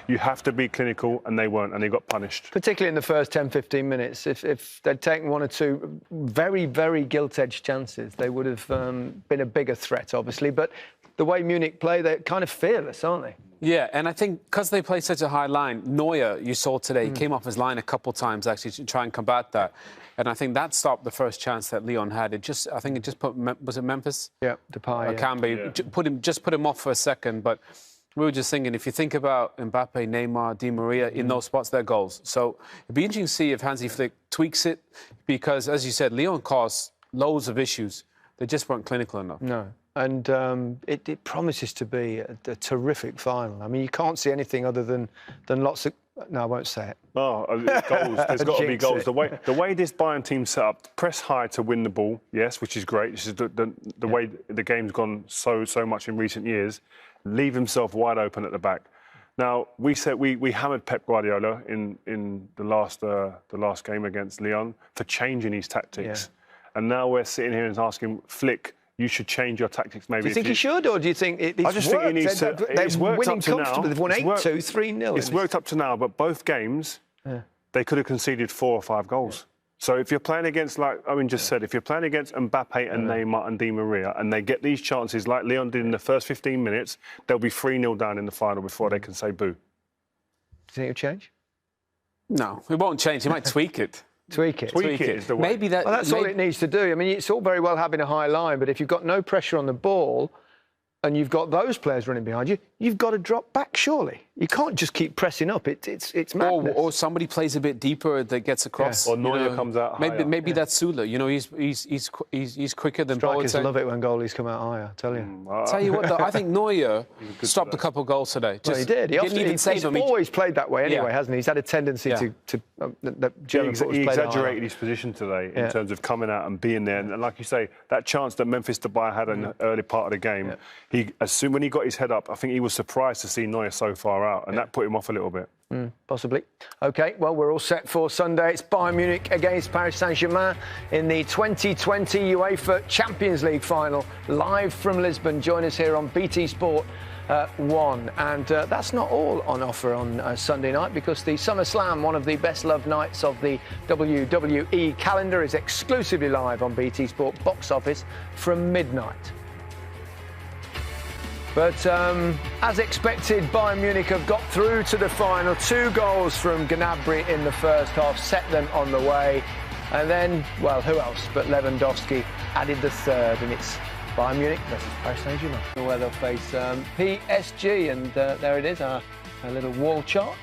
You have to be clinical, and they weren't, and they got punished. Particularly in the first 10, 15 minutes. If they'd taken one or two very, very gilt-edged chances, they would have been a bigger threat, obviously. But the way Munich play, they're kind of fearless, aren't they? Yeah, and I think because they play such a high line, Neuer, you saw today, he came off his line a couple of times, actually, to try and combat that. And I think that stopped the first chance that Lyon had. I think it just put, was it Memphis? Yeah, Depay. Cambi, just put him off for a second. But we were just thinking, if you think about Mbappe, Neymar, Di Maria, in those spots, they're goals. So it'd be interesting to see if Hansi Flick tweaks it, because, as you said, Lyon caused loads of issues. They just weren't clinical enough. No. And it promises to be a terrific final. I mean, you can't see anything other than lots of... No, I won't say it. Oh, goals. There's got to be goals. The way this Bayern team's set up, press high to win the ball, yes, which is great. This is the way the game's gone so much in recent years. Leave himself wide open at the back. Now, we said we hammered Pep Guardiola in the last game against Lyon for changing his tactics. Yeah. And now we're sitting here and asking Flick, you should change your tactics, maybe. Do you think he should, or do you think it's I just worked? think he needs to... It's worked up to now. They've won 8-2, 3-0. It's worked up to now, but both games, they could have conceded 4 or 5 goals. So if you're playing against, like Owen just said, if you're playing against Mbappe and Neymar and Di Maria, and they get these chances like Lyon did in the first 15 minutes, they'll be 3-0 down in the final before they can say boo. Do you think it'll change? No, it won't change. He might tweak it. Tweak it. Tweak it is the way. Well, that's all it needs to do. I mean, it's all very well having a high line, but if you've got no pressure on the ball and you've got those players running behind you, you've got to drop back, surely. You can't just keep pressing up. It's madness. Or somebody plays a bit deeper that gets across. Yeah. Or Neuer comes out higher. Maybe that's Sula. You know, he's quicker than Boateng. Strikers love it when goalies come out higher, I tell you. Tell you what, though, I think Neuer stopped a couple of goals today. Well, he did. He's always played that way anyway, hasn't he? He's had a tendency to he exaggerated his position today in terms of coming out and being there. And like you say, that chance that Memphis Depay had in the early part of the game, when he got his head up, I think he was surprised to see Neuer so far out, and that put him off a little bit. Possibly. OK, well, we're all set for Sunday. It's Bayern Munich against Paris Saint-Germain in the 2020 UEFA Champions League final, live from Lisbon. Join us here on BT Sport 1. And that's not all on offer on Sunday night, because the SummerSlam, one of the best-loved nights of the WWE calendar, is exclusively live on BT Sport Box Office from midnight. But as expected, Bayern Munich have got through to the final. 2 goals from Gnabry in the first half set them on the way. And then, well, who else but Lewandowski added the third, and it's Bayern Munich versus Paris Saint-Germain, where they'll face PSG. And there it is, our little wall chart,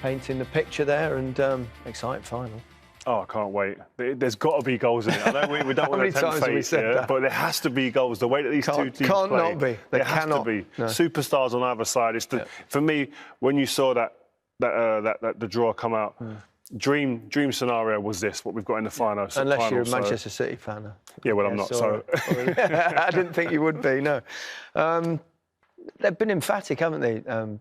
painting the picture there, and exciting final. Oh, I can't wait. There's got to be goals in it. I know we don't want to tempt fate, but there has to be goals. The way that these two teams can't play, not be. There has to be. No. Superstars on either side. It's for me, when you saw that the draw come out, dream scenario was this, what we've got in the final. Unless you're a Manchester City fan. Yeah, well, I'm not, so... I didn't think you would be, no. They've been emphatic, haven't they? And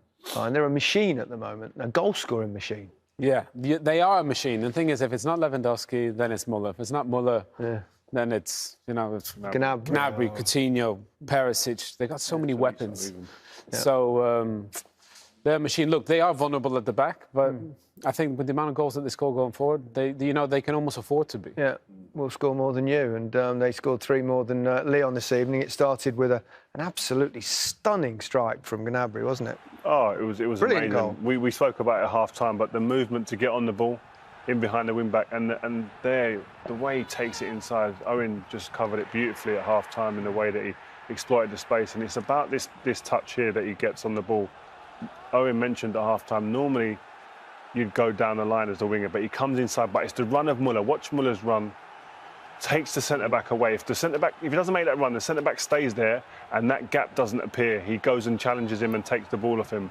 they're a machine at the moment, a goal-scoring machine. Yeah, they are a machine. The thing is, if it's not Lewandowski, then it's Muller. If it's not Muller, then it's, it's Gnabry, Coutinho, Perisic. They got so many weapons. So they're a machine. Look, they are vulnerable at the back, but I think with the amount of goals that they score going forward, they can almost afford to be. Yeah, we'll score more than you, and they scored 3 more than Lyon this evening. It started with an absolutely stunning strike from Gnabry, wasn't it? Oh, it was brilliant amazing. Goal. We spoke about it at half-time, but the movement to get on the ball, in behind the wing-back, and there, the way he takes it inside, Owen just covered it beautifully at half-time in the way that he exploited the space, and it's about this touch here that he gets on the ball. Owen mentioned at half-time, normally you'd go down the line as a winger, but he comes inside, but it's the run of Muller. Watch Muller's run. Takes the centre-back away. If he doesn't make that run, the centre-back stays there and that gap doesn't appear. He goes and challenges him and takes the ball off him.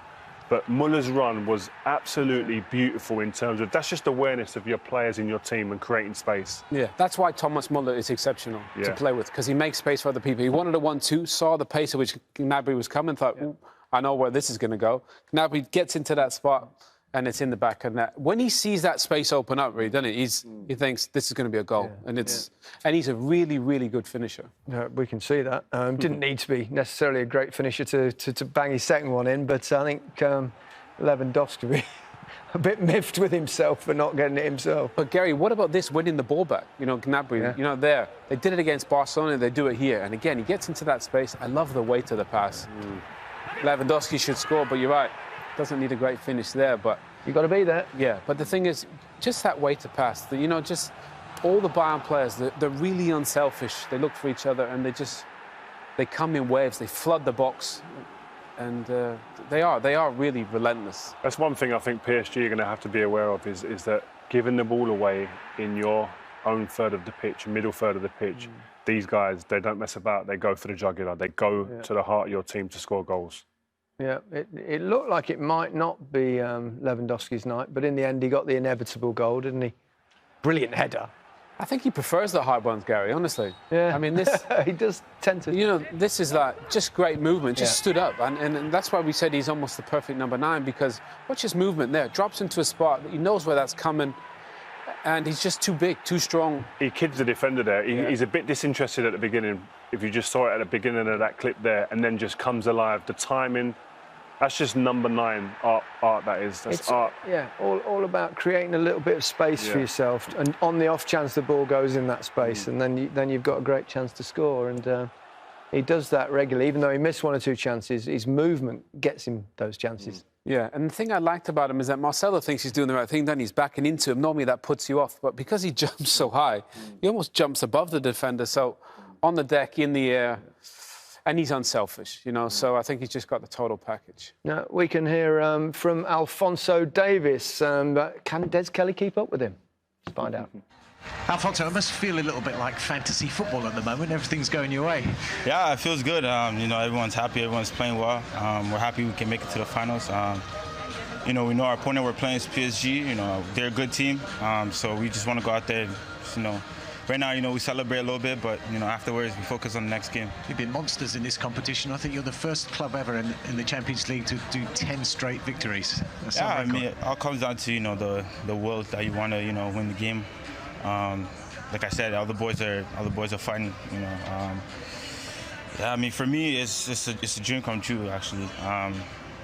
But Muller's run was absolutely beautiful in terms of, that's just awareness of your players in your team and creating space. Yeah, that's why Thomas Muller is exceptional to play with, because he makes space for other people. He wanted a 1-2, saw the pace at which Gnabry was coming, thought, I know where this is going to go. Gnabry gets into that spot, and it's in the back of net. When he sees that space open up, really, doesn't he? He thinks this is going to be a goal, and he's a really, really good finisher. Yeah, we can see that. Didn't need to be necessarily a great finisher to bang his second one in, but I think Lewandowski be a bit miffed with himself for not getting it himself. But Gary, what about this winning the ball back? You know, Gnabry, you know, they did it against Barcelona, they do it here. And again, he gets into that space. I love the weight of the pass. Lewandowski should score, but you're right. Doesn't need a great finish there, but... You've got to be there. Yeah, but the thing is, just that weight to pass, you know, just all the Bayern players, they're really unselfish. They look for each other and they come in waves, they flood the box. And they are really relentless. That's one thing I think PSG are going to have to be aware of is that giving the ball away in your own third of the pitch, middle third of the pitch, these guys, they don't mess about. They go for the jugular. They go to the heart of your team to score goals. Yeah, it looked like it might not be Lewandowski's night, but in the end he got the inevitable goal, didn't he? Brilliant header. I think he prefers the high ones, Gary, honestly. Yeah. I mean, this... he does tend to... You know, this is like just great movement, just stood up. And that's why we said he's almost the perfect number 9, because watch his movement there. Drops into a spot, he knows where that's coming, and he's just too big, too strong. He kids the defender there. He's a bit disinterested at the beginning, if you just saw it at the beginning of that clip there, and then just comes alive. The timing... That's just number 9 art that is. That's art. Yeah, all about creating a little bit of space for yourself, and on the off chance the ball goes in that space, and then you've got a great chance to score. And he does that regularly, even though he missed 1 or 2 chances. His movement gets him those chances. Yeah, and the thing I liked about him is that Marcelo thinks he's doing the right thing, then he's backing into him. Normally that puts you off, but because he jumps so high, he almost jumps above the defender. So on the deck, in the air. And he's unselfish, you know, so I think he's just got the total package. Now, we can hear from Alphonso Davies. Can Des Kelly keep up with him? Let's find out. Alphonso, it must feel a little bit like fantasy football at the moment. Everything's going your way. Yeah, it feels good. You know, everyone's happy, everyone's playing well. We're happy we can make it to the finals. You know, we know our opponent we're playing is PSG. You know, they're a good team, so we just want to go out there, you know. Right now, you know, we celebrate a little bit, but, you know, afterwards we focus on the next game. You've been monsters in this competition. I think you're the first club ever in the Champions League to do 10 straight victories. Yeah, I mean, it all comes down to, you know, the will that you want to, you know, win the game. Like I said, all the boys are fighting, you know. Yeah, I mean, for me, it's a dream come true, actually.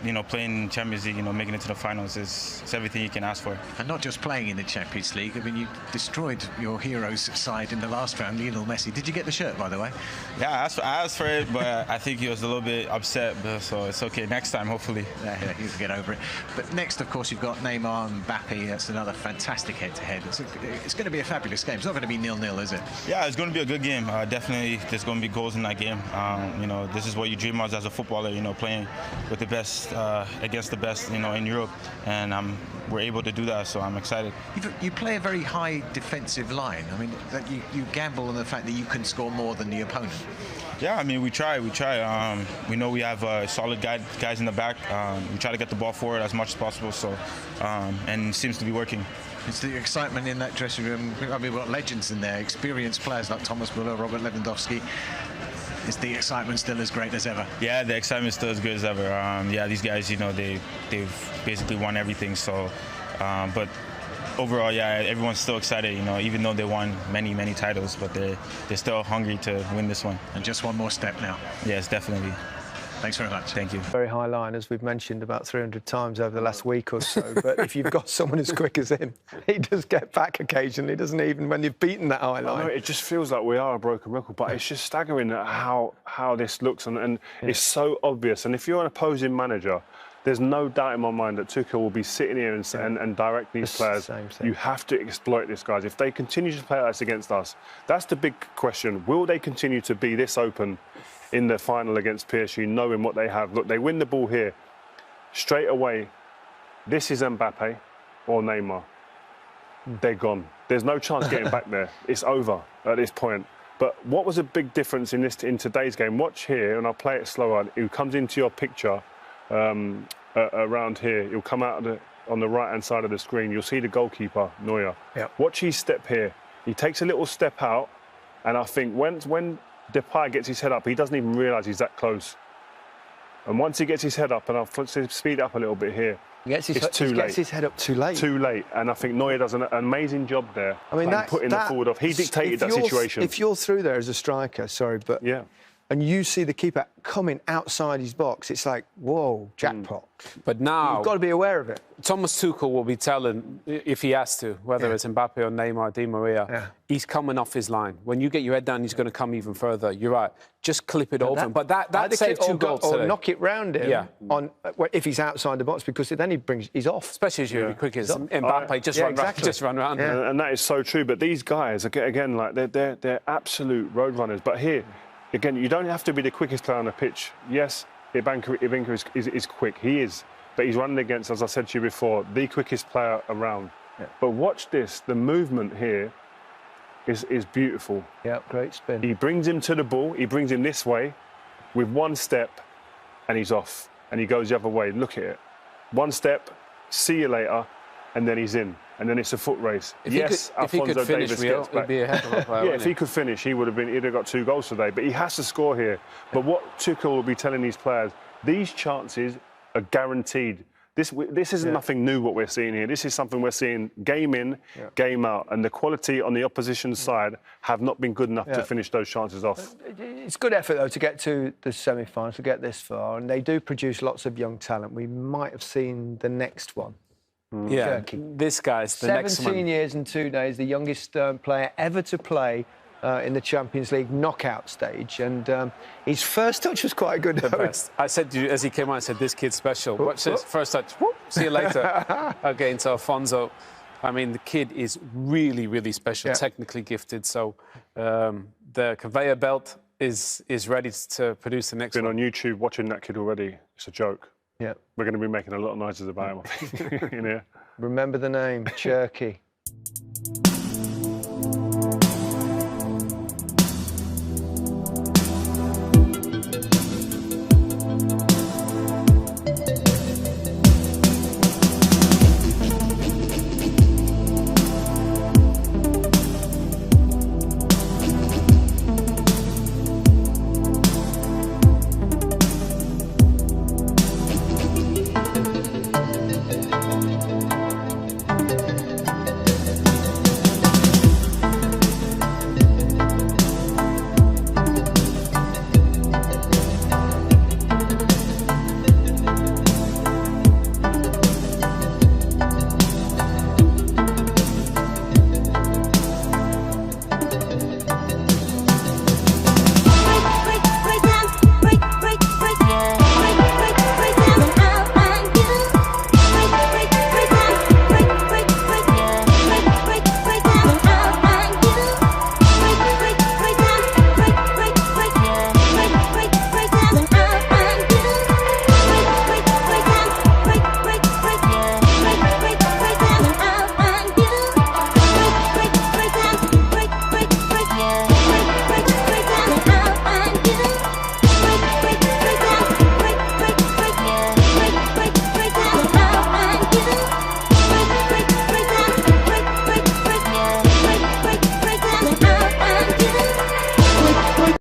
You know, playing in Champions League, you know, making it to the finals is it's everything you can ask for. And not just playing in the Champions League. I mean, you destroyed your hero's side in the last round, Lionel Messi. Did you get the shirt, by the way? Yeah, I asked for it, but I think he was a little bit upset, so it's okay. Next time, hopefully. Yeah, he'll get over it. But next, of course, you've got Neymar and Mbappe. That's another fantastic head-to-head. It's going to be a fabulous game. It's not going to be 0-0, is it? Yeah, it's going to be a good game. Definitely, there's going to be goals in that game. You know, this is what you dream of as a footballer, you know, playing with the best against the best, you know, in Europe, and we're able to do that, so I'm excited. You play a very high defensive line. I mean, that you gamble on the fact that you can score more than the opponent. Yeah, I mean, we try. We know we have solid guys in the back. We try to get the ball forward as much as possible, so and it seems to be working. It's the excitement in that dressing room. I mean, we've got legends in there, experienced players like Thomas Müller, Robert Lewandowski. Is the excitement still as great as ever? Yeah, the excitement's still as good as ever. Yeah, these guys, you know, they've basically won everything. So, but overall, yeah, everyone's still excited. You know, even though they won many titles, but they're still hungry to win this one. And just one more step now. Yes, definitely. Thanks very much. Thank you. Very high line, as we've mentioned about 300 times over the last week or so. But if you've got someone as quick as him, he does get back occasionally, doesn't he? Even when you've beaten that high line. I know, it just feels like we are a broken record, but it's just staggering how this looks, and it's so obvious. And if you're an opposing manager, there's no doubt in my mind that Tuchel will be sitting here and direct these players. You have to exploit this, guys. If they continue to play us against us, that's the big question. Will they continue to be this open in the final against PSG, knowing what they have? Look, they win the ball here. Straight away, this is Mbappe or Neymar. They're gone. There's no chance getting back there. It's over at this point. But what was a big difference in today's game? Watch here, and I'll play it slower. It comes into your picture around here. It'll come out on the right-hand side of the screen. You'll see the goalkeeper, Neuer. Yep. Watch his step here. He takes a little step out, and I think when Depay gets his head up, he doesn't even realise he's that close. And once he gets his head up, and I'll speed up a little bit here, he gets his head up too late. Too late, and I think Neuer does an amazing job there. I mean, putting the forward off. He dictated that situation. If you're through there as a striker, sorry, but yeah, and you see the keeper coming outside his box, it's like, whoa, jackpot. But now... You've got to be aware of it. Thomas Tuchel will be telling, if he has to, whether it's Mbappe or Neymar or Di Maria, he's coming off his line. When you get your head down, he's going to come even further. You're right. Just clip it over him. But that saved 2 goals today. Or knock it round him if he's outside the box, because then he's off. Especially as you're quick as Mbappe, just run around. Yeah. And that is so true. But these guys, again, like they're absolute road runners. But here, again, you don't have to be the quickest player on the pitch. Yes, Ibanka is quick. He is. But he's running against, as I said to you before, the quickest player around. Yeah. But watch this. The movement here is beautiful. Yeah, great spin. He brings him to the ball. He brings him this way with 1 step, and he's off. And he goes the other way. Look at it. 1 step, see you later, and then he's in. And then it's a foot race. If he could finish, it'd be a heck of a player. Yeah, if he could finish, he'd have got 2 goals today. But he has to score here. But what Tuchel will be telling these players, these chances are guaranteed. This isn't nothing new what we're seeing here. This is something we're seeing game in, game out. And the quality on the opposition side have not been good enough to finish those chances off. It's good effort, though, to get to the semi-finals, to get this far. And they do produce lots of young talent. We might have seen the next one. Yeah, this guy's the next one. 17 years and 2 days, the youngest player ever to play in the Champions League knockout stage, and his first touch was quite good. The best. I said to you, as he came on, I said, this kid's special. Watch this, first touch, whoop, see you later. Against Alfonso. I mean, the kid is really, really special, technically gifted, so the conveyor belt is ready to produce the next one. Been on YouTube watching that kid already. It's a joke. Yeah. We're going to be making a lot of noises about him, I think, in here. Remember the name, Cherky.